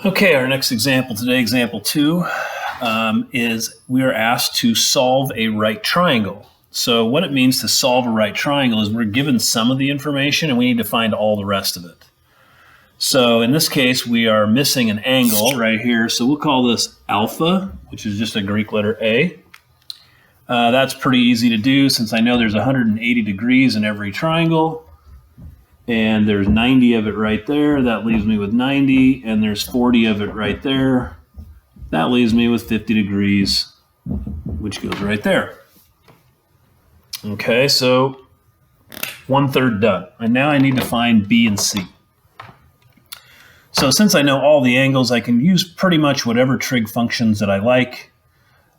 Okay, our next example today, example 2, is we are asked to solve a right triangle. So what it means to solve a right triangle is we're given some of the information and we need to find all the rest of it. So in this case, we are missing an angle right here. So we'll call this alpha, which is just a Greek letter A. That's pretty easy to do since I know there's 180 degrees in every triangle. And there's 90 of it right there. That leaves me with 90. And there's 40 of it right there. That leaves me with 50 degrees, which goes right there. Okay, so 1/3 done. And now I need to find B and C. So since I know all the angles, I can use pretty much whatever trig functions that I like.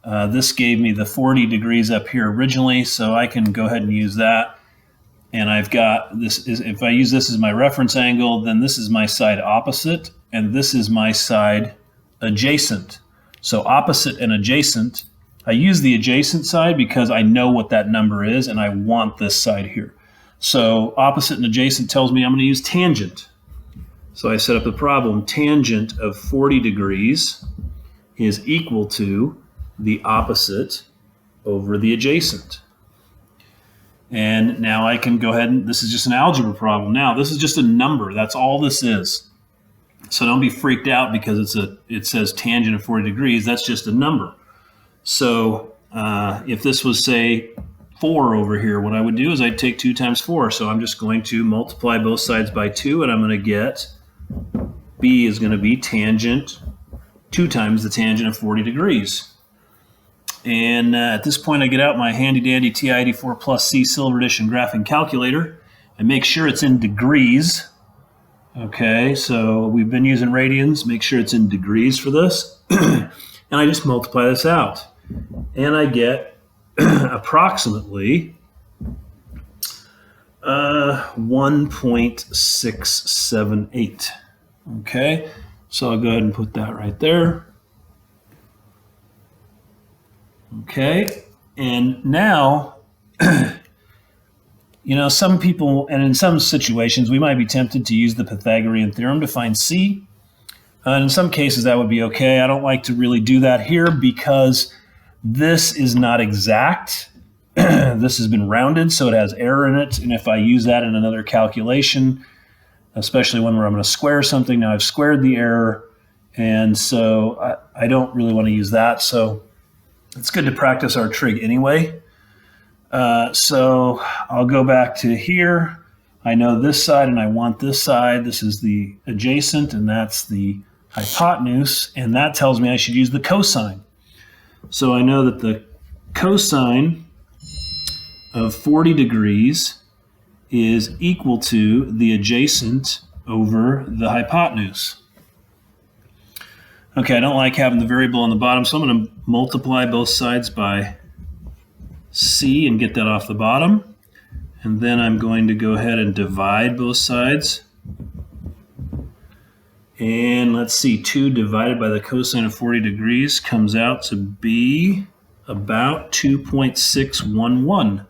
This gave me the 40 degrees up here originally, so I can go ahead and use that. And I've got this, if I use this as my reference angle, then this is my side opposite, and this is my side adjacent. So opposite and adjacent, I use the adjacent side because I know what that number is, and I want this side here. So opposite and adjacent tells me I'm going to use tangent. So I set up the problem, tangent of 40 degrees is equal to the opposite over the adjacent. And now I can go ahead and, this is just an algebra problem. Now, this is just a number. That's all this is. So don't be freaked out because it says tangent of 40 degrees. That's just a number. So if this was, say, 4 over here, what I would do is I'd take 2 times 4. So I'm just going to multiply both sides by 2, and I'm going to get B is going to be tangent, 2 times the tangent of 40 degrees. And at this point, I get out my handy-dandy TI-84 Plus C Silver Edition graphing calculator. I make sure it's in degrees. Okay, so we've been using radians. Make sure it's in degrees for this. And I just multiply this out. And I get approximately 1.678. Okay, so I'll go ahead and put that right there. Okay, and now, you know, some people, and in some situations, we might be tempted to use the Pythagorean theorem to find C. And in some cases, that would be okay. I don't like to really do that here because this is not exact. This has been rounded, so it has error in it. And if I use that in another calculation, especially one where I'm going to square something, now I've squared the error. And so I don't really want to use that. So it's good to practice our trig anyway. So I'll go back to here. I know this side and I want this side. This is the adjacent and that's the hypotenuse. And that tells me I should use the cosine. So I know that the cosine of 40 degrees is equal to the adjacent over the hypotenuse. Okay, I don't like having the variable on the bottom, so I'm going to multiply both sides by C and get that off the bottom. And then I'm going to go ahead and divide both sides. And let's see, 2 divided by the cosine of 40 degrees comes out to be about 2.611.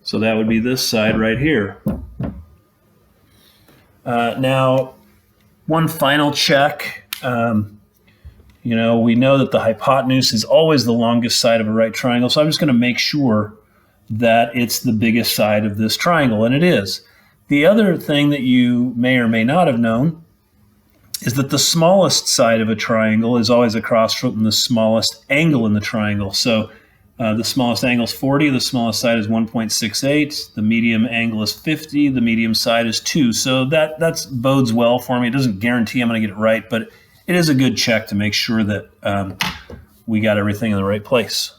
So that would be this side right here. Now, one final check. You know, we know that the hypotenuse is always the longest side of a right triangle, so I'm just going to make sure that it's the biggest side of this triangle, and it is. The other thing that you may or may not have known is that the smallest side of a triangle is always across from the smallest angle in the triangle. So the smallest angle is 40, the smallest side is 1.68, the medium angle is 50, the medium side is 2. So that bodes well for me. It doesn't guarantee I'm going to get it right, but it is a good check to make sure that we got everything in the right place.